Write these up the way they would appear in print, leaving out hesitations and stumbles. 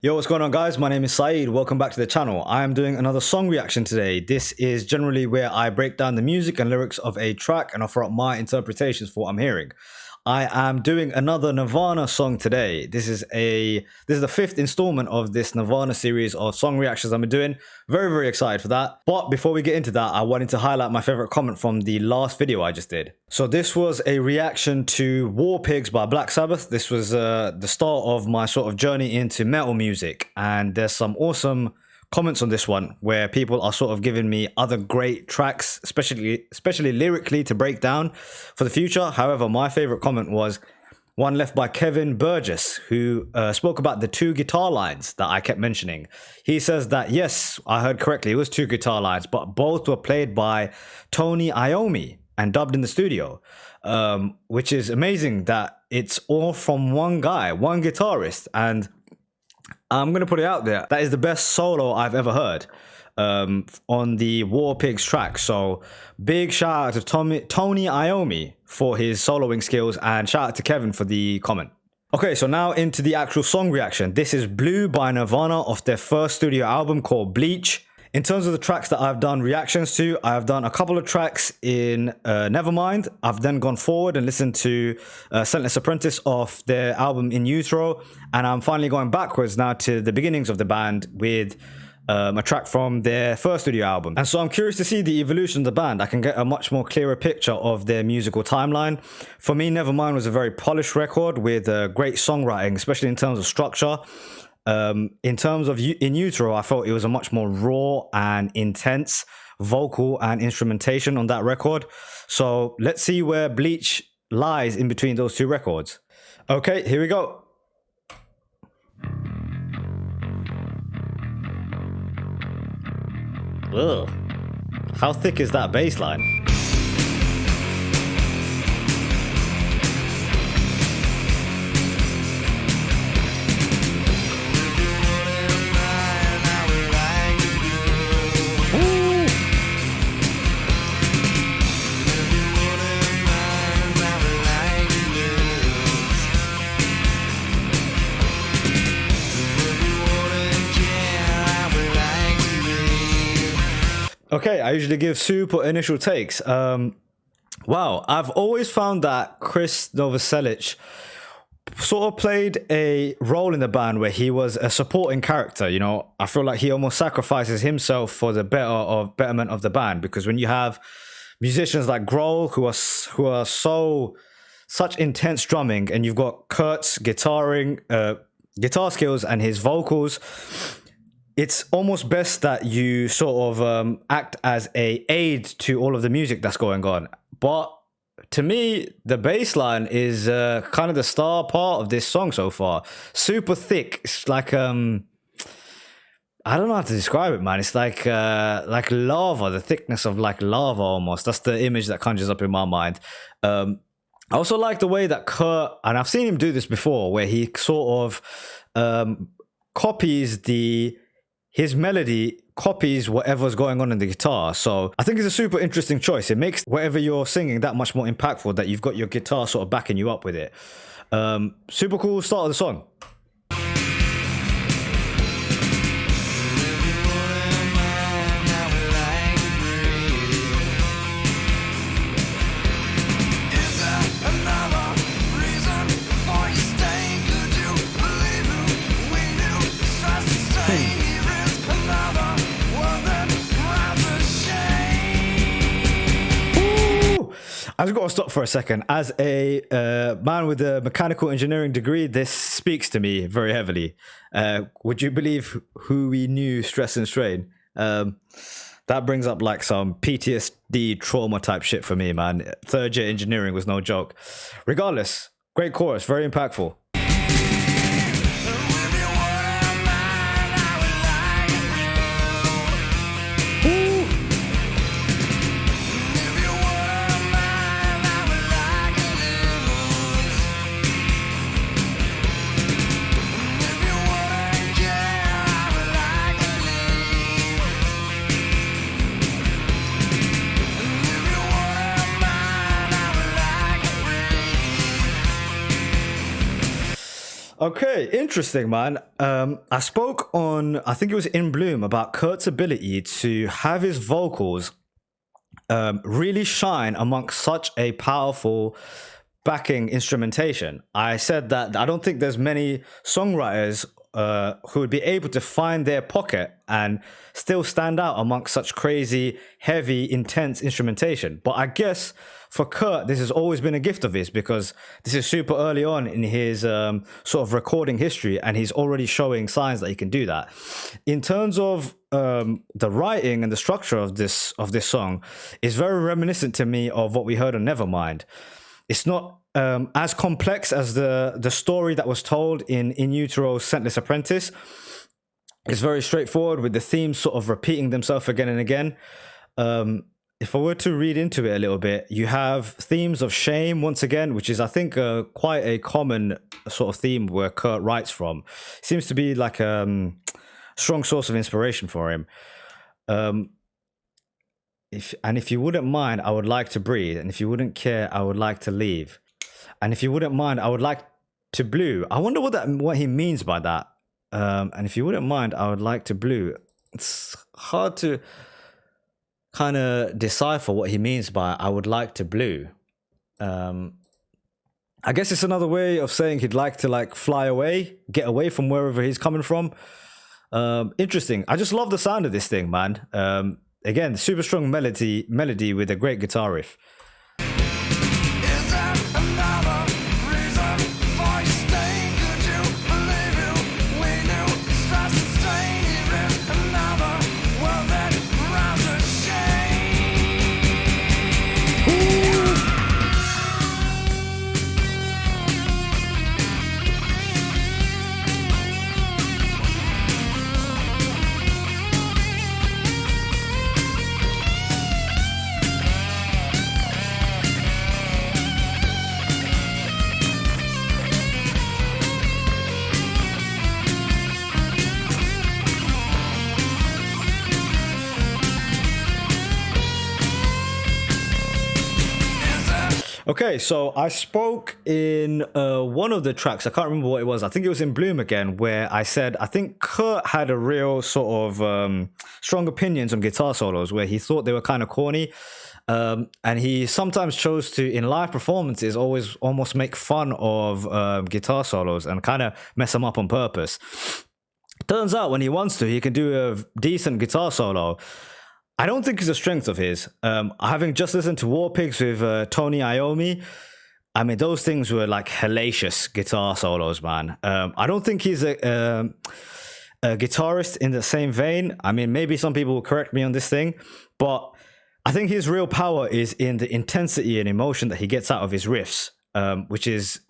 Yo, what's going on, guys? My name is Saeed. Welcome back to the channel. I am doing another song reaction today. This is generally where I break down the music and lyrics of a track and offer up my interpretations for what I'm hearing. I am doing another Nirvana song today. This is the fifth installment of this Nirvana series of song reactions I'm doing. Very excited for that. But before we get into that, I wanted to highlight my favorite comment from the last video I just did. So this was a reaction to War Pigs by Black Sabbath. This was the start of my sort of journey into metal music, and there's some awesome comments on this one where people are sort of giving me other great tracks, especially lyrically, to break down for the future. However, my favorite comment was one left by Kevin Burgess, who spoke about the two guitar lines that I kept mentioning. He says that, yes, I heard correctly, it was two guitar lines, but both were played by Tony Iommi and dubbed in the studio, which is amazing that it's all from one guy, one guitarist. And I'm going to put it out there, that is the best solo I've ever heard on the War Pigs track. So big shout out to Tony Iommi for his soloing skills, and shout out to Kevin for the comment. Okay, so now into the actual song reaction. This is Blue by Nirvana off their first studio album called Bleach. In terms of the tracks that I've done reactions to, I've done a couple of tracks in Nevermind. I've then gone forward and listened to Senseless Apprentice off their album In Utero. And I'm finally going backwards now to the beginnings of the band with a track from their first studio album. And so I'm curious to see the evolution of the band. I can get a much more clearer picture of their musical timeline. For me, Nevermind was a very polished record with great songwriting, especially in terms of structure. In terms of In Utero, I felt it was a much more raw and intense vocal and instrumentation on that record. So let's see where Bleach lies in between those two records. Okay, here we go. Ugh. How thick is that bass line? Okay, I usually give super initial takes. Wow, I've always found that Chris Novoselic sort of played a role in the band where he was a supporting character. You know, I feel like he almost sacrifices himself for the betterment of the band, because when you have musicians like Grohl who are such intense drumming, and you've got Kurt's guitar skills and his vocals, it's almost best that you sort of act as a aid to all of the music that's going on. But to me, the bass line is kind of the star part of this song so far. Super thick. It's like I don't know how to describe it, man. It's like lava, the thickness of like lava almost. That's the image that conjures up in my mind. I also like the way that Kurt, and I've seen him do this before, where he sort of copies his melody copies whatever's going on in the guitar. So I think it's a super interesting choice. It makes whatever you're singing that much more impactful, that you've got your guitar sort of backing you up with it. Super cool start of the song. I just got to stop for a second. As a man with a mechanical engineering degree, this speaks to me very heavily. Would you believe who we knew, stress and strain? That brings up like some PTSD trauma type shit for me, man. Third year engineering was no joke. Regardless, great chorus, very impactful. Okay, interesting, man. I spoke on, I think it was In Bloom, about Kurt's ability to have his vocals really shine amongst such a powerful backing instrumentation. I said that I don't think there's many songwriters who would be able to find their pocket and still stand out amongst such crazy, heavy, intense instrumentation. But I guess for Kurt, this has always been a gift of his because this is super early on in his sort of recording history, and he's already showing signs that he can do that. In terms of the writing and the structure of this song, is very reminiscent to me of what we heard on Nevermind. It's not as complex as the story that was told in Utero's Scentless Apprentice. It's very straightforward with the themes sort of repeating themselves again and again. If I were to read into it a little bit, you have themes of shame once again, which is, I think, quite a common sort of theme where Kurt writes from. Seems to be like a strong source of inspiration for him. If you wouldn't mind, I would like to breathe. And if you wouldn't care, I would like to leave. And if you wouldn't mind, I would like to blue. I wonder what he means by that. And if you wouldn't mind, I would like to blue. It's hard to kind of decipher what he means by I would like to blue. I guess it's another way of saying he'd like to like fly away, get away from wherever he's coming from. Interesting. I just love the sound of this thing, man. Again, super strong melody with a great guitar riff. Okay, so I spoke in one of the tracks, I can't remember what it was, I think it was In Bloom again, where I said I think Kurt had a real sort of strong opinions on guitar solos, where he thought they were kind of corny, and he sometimes chose to, in live performances, always almost make fun of guitar solos and kind of mess them up on purpose. Turns out when he wants to, he can do a decent guitar solo. I don't think it's a strength of his. Having just listened to War Pigs with Tony Iommi, I mean, those things were like hellacious guitar solos, man. I don't think he's a guitarist in the same vein. I mean, maybe some people will correct me on this thing, but I think his real power is in the intensity and emotion that he gets out of his riffs, which is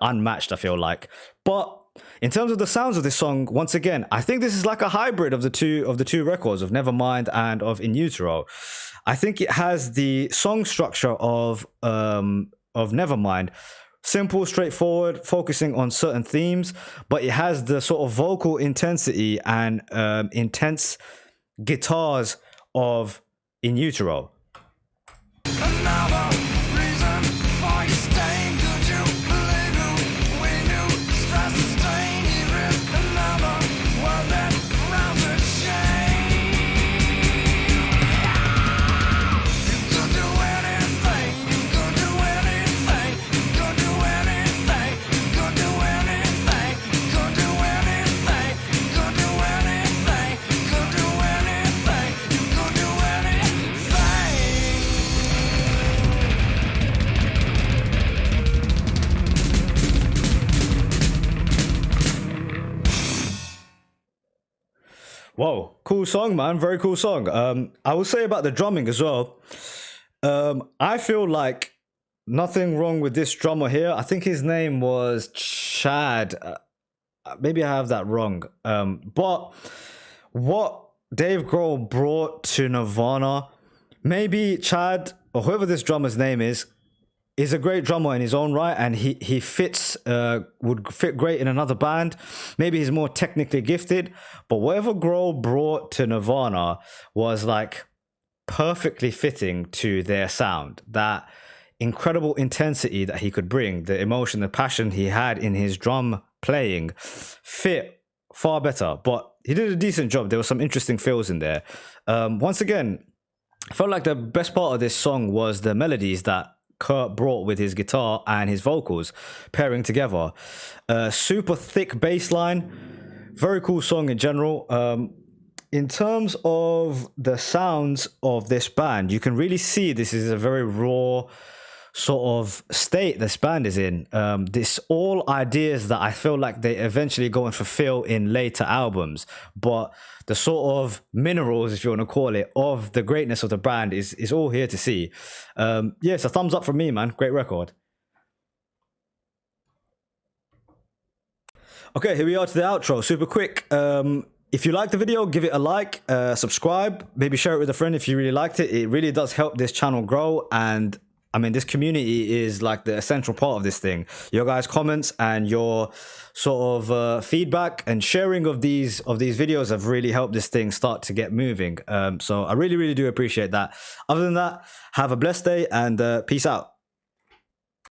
unmatched, I feel like. But in terms of the sounds of this song, once again, I think this is like a hybrid of the two records, of Nevermind and of In Utero. I think it has the song structure of Nevermind, simple, straightforward, focusing on certain themes, but it has the sort of vocal intensity and intense guitars of In Utero. Another reason for you staying. Could you believe who we knew? Stress and strain, you risk another world that rounds with shame. You could do anything, you could do anything, you could do anything, you could do anything, you could do anything, you could do anything, you could do anything, you could do anything. Whoa, cool song, man. Very cool song. I will say about the drumming as well. I feel like nothing wrong with this drummer here. I think his name was Chad. Maybe I have that wrong. But what Dave Grohl brought to Nirvana, maybe Chad, or whoever this drummer's name is a great drummer in his own right, and he fits would fit great in another band. Maybe he's more technically gifted, but whatever Grohl brought to Nirvana was like perfectly fitting to their sound. That incredible intensity that he could bring, the emotion, the passion he had in his drum playing fit far better. But he did a decent job. There were some interesting fills in there. Once again, I felt like the best part of this song was the melodies that Kurt brought with his guitar and his vocals pairing together. Super thick bass line. Very cool song in general. In terms of the sounds of this band, you can really see this is a very raw sort of state this band is in. This all ideas that I feel like they eventually go and fulfill in later albums, but the sort of minerals, if you want to call it, of the greatness of the band is all here to see. It's a thumbs up from me, man. Great record. Okay, here we are to the outro. Super quick. If you liked the video, give it a like, subscribe, maybe share it with a friend if you really liked it. It really does help this channel grow, and I mean, this community is like the essential part of this thing. Your guys' comments and your sort of feedback and sharing of these videos have really helped this thing start to get moving. So I really, really do appreciate that. Other than that, have a blessed day and peace out.